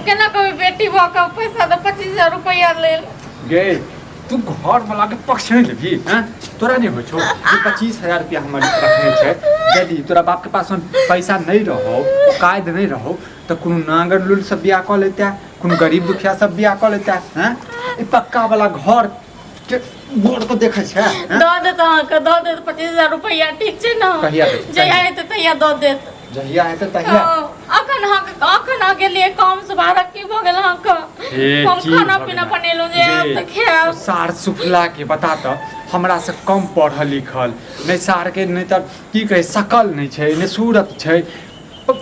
केना कभी बेटी भऽ के पैसा तो 25,000 रुपया लेल गे तू घर वाला के पक्ष नहीं लेबी हैं तोरा नहीं हो छो 25,000 रुपया हमारे रखने छे यदि तोरा बाप के पास पैसा नहीं रहो कायद नहीं रहो तो कोनो नांगर लुल सब बियाह कर लेता कोनो गरीब दुखिया सब बियाह कर लेता हैं ई पक्का वाला घर के गोड़ को देखे छे दो दे तो के दो दे 25,000 रुपया ठीक छे ना कहिया दे जहिया हेतै तहिया दो देत जहिया हेतै तहिया अखन आगे लिए काम से बाहर की भ गेल हम खाना पीना बनेलु जे अब खाएब सार सुफला के बता त हमरा से कम पढ़ल लिखल नहीं सार के नहीं त की कहे सकल नहीं छै नहीं सूरत छै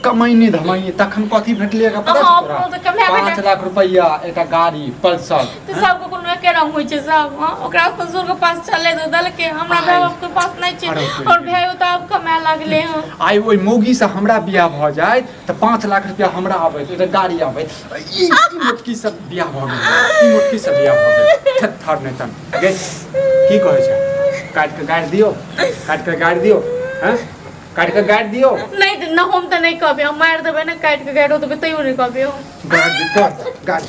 कमाइनी धमाइनी तखन कथी भेटले का पता तोरा 5 लाख रुपया एटा गाड़ी पल्सर तो सबको कोनो एके रंग होय छै सब ओकरा ससुर के पास चले दो दल के हमरा भाई बाप के पास नहीं छै और भाई तो अब कमाए लागले हैं आई ओई मौगी से हमरा बियाह भ जाय त 5 लाख रुपया हमरा आबै एटा गाड़ी आबै ई मोटकी सब बियाह भ गेल ई मोटकी सब बियाह भ गेल थर नहीं तन गे की कहै छै काट के गाड़ दियो हैं काट के गाड़ दियो नहीं न हम तो नहीं कहबे हम मार देबे ना काट के गाड़ो तो तइयो नहीं कहबे गाड़ दियो गाड़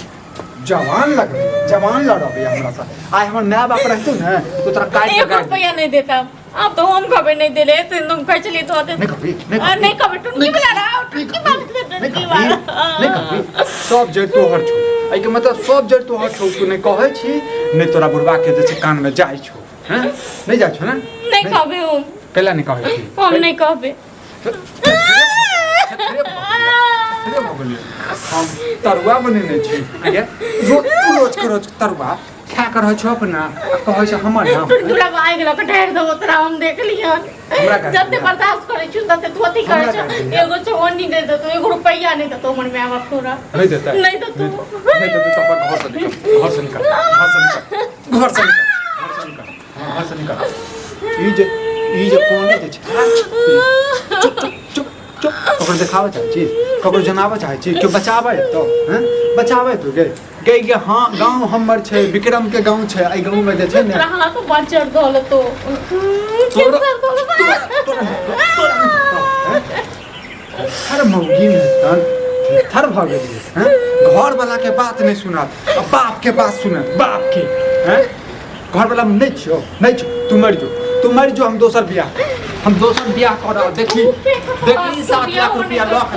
जवान लड़बे हमरा से आइ हमर माय बाप रहतो न तो तोरा काट के गाड़ रुपया नहीं देता अब तो हम कहबे नहीं देले तुम कह चली तो नहीं कहबे टुनकी वाला रहा टुनकी वाला नहीं कहबी सब जड़ तोहर छौ आई के मतलब सब जड़ तोहर छौ तू नहीं कहै छी नहीं तोरा बुढ़वा के जे कान में जाय छौ हैं नहीं जाय छौ ना नहीं कहबे हम कैला नहीं कहै छी हम नहीं कहबे हम तरुआ बनेने छी आगे रोज तरुआ खा कर रहै छौ अपना कहै छै हमर नाम टुनटुला आइ गेल के ढार देबो तोरा हम देख लियन जते बर्दाश्त करै छी तते धोती करै छ एगो चवन्नी दे दे तो एगो रुपया नहीं देतो मन में आवा तोरा नहीं देता नहीं तो तू तो अपन घर से निकल घर से निकल ई जे कोन दे छै चुप ककरो देखावे चाहे छी ककरो जनावे चाहे छी क्यों बचावे तो हैं बचावे तो गे हां गांव हमर छै विक्रम के गांव छै आई गांव में जे छै ने रहा तो बचर दौल तो हर मौगी में तन थर भ गेलिए हैं घर वाला के बात नहीं सुनत बाप के बात सुनत बाप के हैं घर वाला में नहीं छो तू मर जो हम दोसर बियाह करब देखी 7 लाख रुपया लख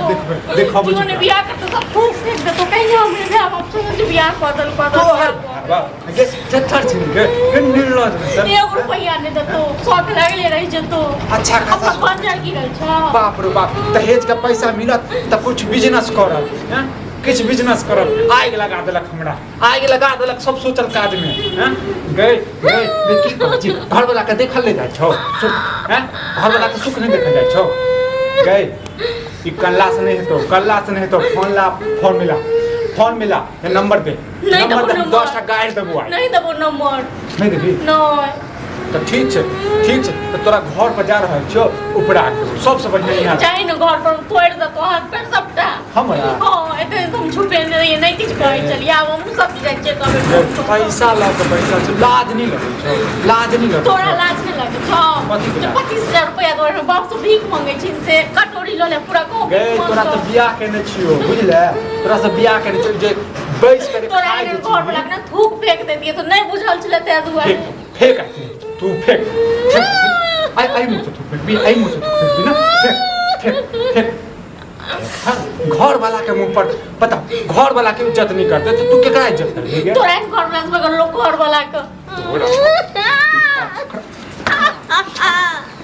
देखब जीवन बियाह करते सब फूक फेंक दे तो कहीं हमरे भाई बाप से बियाह कर दल गे चट्टर छिन गे निर्लज सर 1 रुपया नहीं देतो शौक लागले रही जतो अच्छा खासा बन जाए की रहल छ बाप रे बाप दहेज का पैसा मिलत त कुछ बिजनेस करब हैं किछ बिजनेस करब आग लगा देलक सब सोचल काज में हैं गए की कहै छी घर वाला के देखल ले जाय छौ हैं घर वाला के सुख नहीं देखल जाय छौ गए ई कल्ला से नहीं हेतो फोन मिला ये नंबर दे 10 टा गाड़ देबो नहीं देबो नंबर नहीं देबी नहीं तो ठीक छै तो तोरा घर पर जा रहल छौ उपरा सबसे बढ़िया यहाँ जाई न घर पर तोड़ दे तो हाथ पैर सबटा हमरा हां एते तुम छुपे नहीं किछ कहै चलिए आब हम सब जाय छै कहबे पैसा ला के पैसा छै लाज नहीं लगे तोरा लाज नहीं लगे छौ 25,000 रुपया तोरा बाप से भीख मांगे छी से कटोरी ल ले पूरा को गे तोरा तो बियाह केने छियो बुझले तोरा से बियाह केने छियो जे बैस के तोरा घर पर लगना थूक फेंक दे दिए तो नहीं बुझल छले ते दुआ फेंक तू फेंक आई मुझे तू फेंक भी ना फेंक घर वाला के मुंह पर पता घर वाला के इज्जत नहीं करते तो तू केकरा इज्जत करेगी तोरा घर वाला से बगल लोग घर वाला का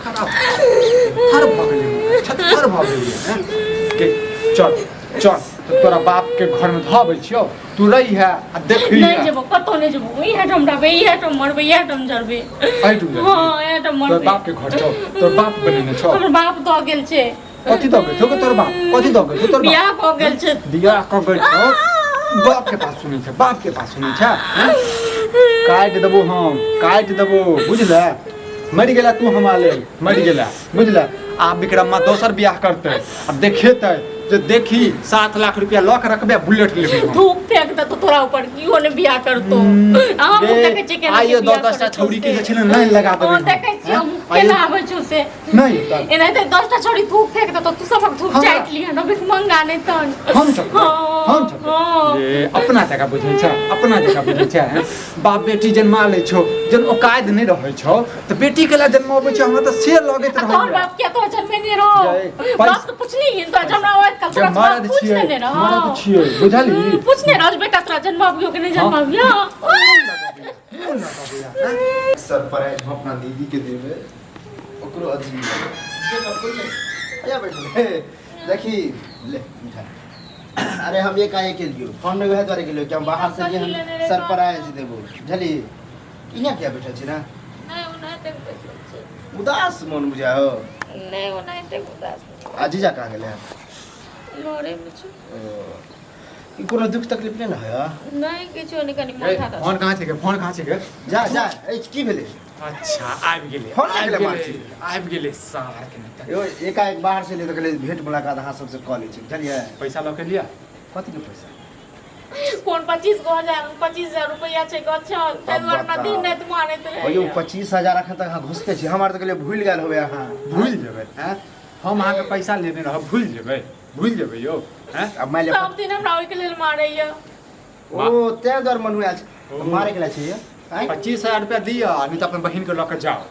खराब थर भगली हैं के चल तो तोरा बाप के घर में धबै छियो तू रही है आ देखी नहीं जेबो कतो नहीं जेबो ई हटम रहबे ई हटम मरबे ई हटम जरबे आई तू हां ई हटम मरबे तोर बाप के घर छौ तोर बाप बनेने छौ हमर बाप द गेल छै कथि द गेल छौ तोर बाप कथि द गेल छौ तोर बियाह क गेल छै बियाह क गेल छौ बाप के पास सुनै छै हैं काट देबो बुझले मर गेला तू हमरा लेल मर गेला बुझले आप विक्रम दोसर बियाह करते अब देखेते जो देखी 7 लाख रुपया लॉक रखबे बुलेट लेबे धूप फेंक दे तो तोरा ऊपर कियो ने बियाह करतो हम देखे छी केना आइयो 10 टा छौरी के छै ना लगा देबे हम देखे छी हम केना आबै छु से नहीं एना ते 10 टा छौरी धूप फेंक दे तो तू सब धूप चाट लिया न बिख मंगा नहीं तन हम अपना जगह बुझै छ अपना जगह बुझै छ बाप बेटी जन्मा ले छो जन औकात नहीं रहे छो तो बेटी के ला जन्मावे छ हमरा तो शेर लगत रहे तोहर बाप के तो जन्मे नहीं रहो बाप तो पूछनी है तो जन्मा होय कल तोरा बाप पूछने नहीं रहो मरद छियै बुझली पूछने रहो बेटा तोरा जन्मावियो कि नहीं जन्मावियो सरप्राइज हम अपना दीदी के देवे ओकरो अजीब आया बैठे देखी ले मिठाई अरे हम ये काहे के लियो फोन में वह द्वारे के लियो कि हम बाहर से जे हम सरप्राइज देबो झली इना क्या बैठल छी ना नहीं उन्हें तक पैसा उदास मन बुझा हो नहीं उन्हें तक उदास आजीजा कहाँ गेले लोरे में छु ई कोनो दुख तकलीफ नहीं ना है नहीं किछो नहीं कनी माथा दर्द फोन कहाँ छै गे जा जा ए की भेले अच्छा आबि गेलै फोन आबि गेलै आबि गेलै सार के नेता यो एकाएक बाहर से ले तो गेले भेंट मुलाकात अहाँ सबसे कऽ लै छी बुझलियै पैसा लऽ के लिया कथी के पैसा कौन 25,000 रुपया छै गच्छल ते दुआर ना दिन नहीं तुम आने तो ओ यो 25,000 अखन तक अहाँ घुसते छी हमार तो गेले भूल गेल होबे अहाँ भूल जेबै हैं हम अहाँ के पैसा लेने रहब भूल जेबै यौ हैं अब माइले सब दिन हमरा ओइ के लेल मारै या ओ ते दर मन हुआ छै मारे के ला छै ये 25,000 रुपया दिया नहीं तो अपन बहन के लऽ के जाओ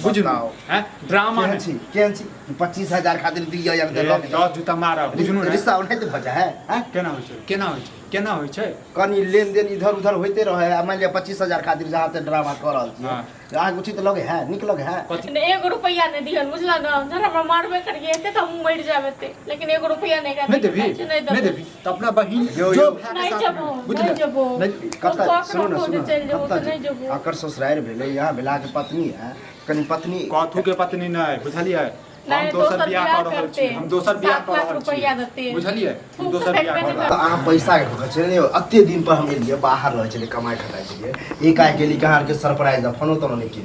बुझलू बताओ। हैं ड्रामा केहन छी 25,000 खातिर दिया या ते लऽ के जाओ। 10 जूता मारब बुझलू ने रिश्ता नहीं तो भजा है हैं केना होइ छै कनी लेन देन इधर उधर होते रहे आ मान लिया 25,000 खातिर जहाँ ते ड्रामा कर रहल छी हाँ। अहाँ उचित लगे है निक लगे है कथी 1 रुपया नहीं दिहन बुझला ना जरा हमरा मारबे करिए एते त हम मर जाबे ते लेकिन 1 रुपया नहीं का नहीं देबी तो अपना बहन यो, जो यो। भए के नहीं साथ जबो में, बुझलियै? नहीं जबो नहीं, कत्ता सुनो ना चल जबो कत्ता नहीं जबो आकर ससुराल भेले यहाँ भेला के पत्नी है कनी पत्नी कथू के पत्नी नहीं बुझलियै हम नहीं, दोसर दोसर बियाह बियाह कर रहल करते छी हैं। हम दोसर बियाह 7 कर लाख रहल रुपया देते छी हैं। बुझलियै हम तुम दोसर तो बियाह फेंकबे कर नहीं तो अहाँ पैसा के भूख चले अते दिन पर हम एलिए बाहर रहे चले कमाई खटाई के एक आए के लिए कहाँ के सरप्राइज फोनो तो नहीं के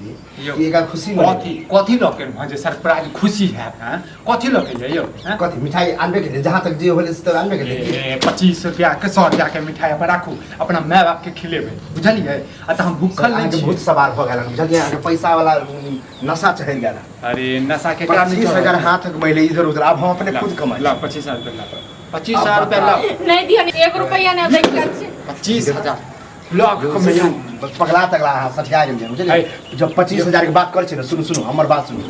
यो। लिए एक खुशी में कथी लऽ के भजे सरप्राइज खुशी है हैं कथी लऽ के यौ हैं कथी मिठाई आनबे के लिए जहाँ तक जे होले से तो आनबे के लिए ए 25 रुपया के 100 रुपया के मिठाई पर राखू अपना माय बाप के खिलेबै बुझलियै आ त हम भूखल नहीं छी बहुत सवार हो गेल बुझलिए अहाँ के पैसा वाला नशा चढ़ गेल अरे नशा के कारण 25,000 हाथ मैले इधर उधर अब हम अपने खुद कमाई ला 25,000 रुपया ला 25,000 रुपया ला नहीं दिहन 1 रुपया नहीं दे के 25,000 लाख कमैया पगला तगला अहाँ सठिया गेल बुझलिए जब 25,000 के बात कर छी ना सुनु हमर बात सुनु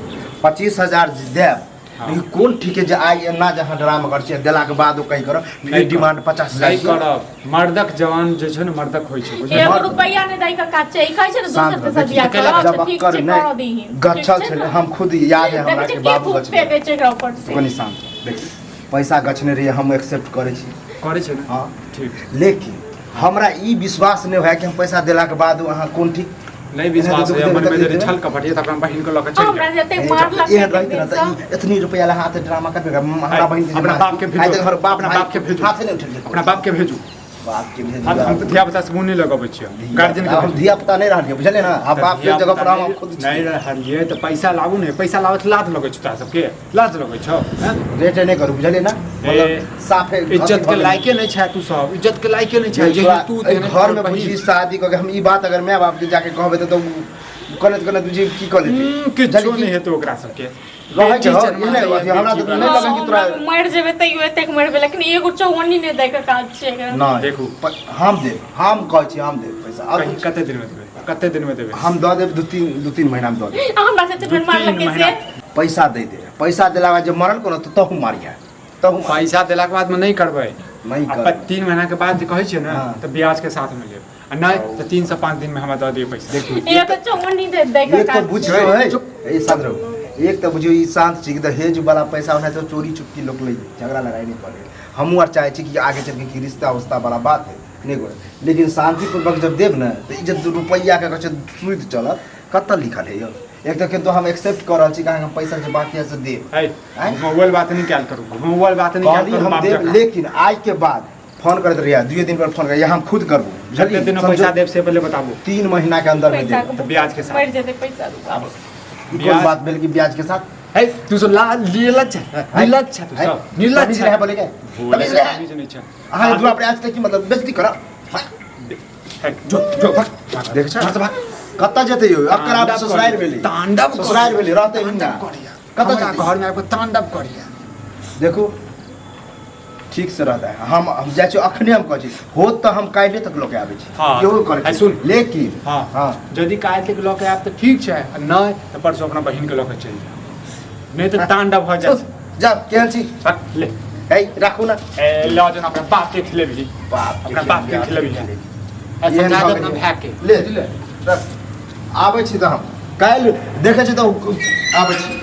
25,000 देब लेकिन कोन ठीक है जे आई ना जहाँ ड्रामा कर छी देला के बाद ओ कहीं करब फिर डिमांड 50,000 नहीं करब मर्दक जवान जे छै ने मर्दक होइ छै बुझलियै 1 रुपया नहीं दे के काचे ई कहै छै ना शांत दोसर रह, से बियाह देखिए, करो जब ठीक कर छै नहीं, करो दीही गच्छल छले हम खुद याद है हमरा के बाबू गछ पे बेचे के ऊपर से कनी शांत देखिए पैसा गछने रहिए हम एक्सेप्ट करे छी करै छै ने हाँ ठीक लेकिन हमरा ई विश्वास नहीं है कि हम पैसा देला के बाद अहाँ कोन ठीक नहीं विश्वास है मन में जे छल कपट ये त अपना बहिन के लऽ के चल हमरा जते मार ये लग रहित रहता इतनी रुपया ला हाथ ड्रामा करबे हमारा बहन के अपना बाप के भेजो आइ तक हर बाप अपना बाप के भेजो हाथ नहीं उठल अपना बाप के भेजू बाप के भेज हम तो धिया पुता से मुंह नहीं लगाबै छियै गार्जियन के हम धिया पुता नहीं रहलिए बुझलिए ना अब बाप के जगह पर हम खुद नहीं रहलिए तो पैसा लाबू ने पैसा लाबत लाज लगै छै तोरा सबके लाज लगै छौ हैं रेट नहीं करू बुझलिए ना मतलब साफ है इज्जत के लायके नहीं छै तू सब इज्जत के लायके नहीं छै जे तू घर में बुझी शादी करके हम ई बात अगर माय बाप के जाके कहबे तो कने तुझे की कर लेती किछो नहीं हेतौ ओकरा सबके रहे के हो ये नहीं होती हमरा तो नहीं लगे कि तोरा मर जेबे तैयो एतेक मरबे लेकिन एगो चौवन्नी नहीं दे के काज छै ना देखू हम दे हम कहै छी हम दे पैसा और कते दिन में देबै कते दिन में देबै हम दऽ देब दू तीन महीना में दऽ देब हमरा से तो मार लग के से पैसा दे दे पैसा देला बाद जब मरल कोनो तो तहु मारिया तहु पैसा देला के बाद में नहीं करबै नहीं अब कर 3 महीना के बाद जे कहै छियै ना हाँ। तो ब्याज के साथ में लेब आ नहीं तो 3 से 5 दिन में हमरा दऽ दियौ पैसा देखू ये तो चौवन्नी दे के एक तो काज बुझियो है ए साधरो एक तो बुझियो ई शांत छी कि दहेज वाला पैसा होना तो चोरी चुपकी लोग ले झगड़ा लड़ाई नहीं पड़े हमहू आर चाहे छी कि आगे चल के रिश्ता उस्ता वाला बात है नहीं गोरे लेकिन शांतिपूर्वक जब देब ना तो इज्जत रुपया के कछ सुइत चलत कत लिखल है यो एक तो किंतु हम एक्सेप्ट कर रहल छी कि हम पैसा जे बाकी है से देब है मोबाइल बात नहीं क्या करू मोबाइल बात नहीं क्या कहली करू हम माफ देब कर लेकिन आज के बाद फोन करते रहिए 2 दिन पर फोन कर हम खुद करबो जल्दी दिन में पैसा देब से पहले बताबू 3 महीना के अंदर में पैसा देब तो ब्याज के साथ मर जेते पैसा रुपा ई कोन बात भेल कि ब्याज के साथ है तू सो ला नीलज नीलज तू सब नीलज है बोले क्या तमीज ले तमीज नहीं छै हां दूसरा पर आज तक की मतलब बेइज्जती करा है जो जो देख छ कत्ता जते यो अब करा ससुराल भेली तांडव ससुराल भेली रहते हिंदा कत्ता कत्ता घर में आपको तांडव करिया देखो ठीक से रहता है। हम जाइ छी अखने हम कहै छी होत त हम काल्हि तक लोके आबै छी। हाँ। इहो करे आ, सुन। लेकिन हाँ हाँ यदि काल तक लऽ के आयब तऽ ठीक छै, आ नहि तऽ परसों अपना बहिन के लऽ के चलि जायब, नहीं तऽ तांडव भऽ जायत। जा केहन छी ले है राखू ना ए लऽ जन अपना बाप के खिलेबी, बाप अपना बाप के खिलेबी ऐसा एहन जादत भऽ ना गेलै। भए के ले रख। आबै छी तऽ हम काल्हि देखै छी तऽ आबै छी।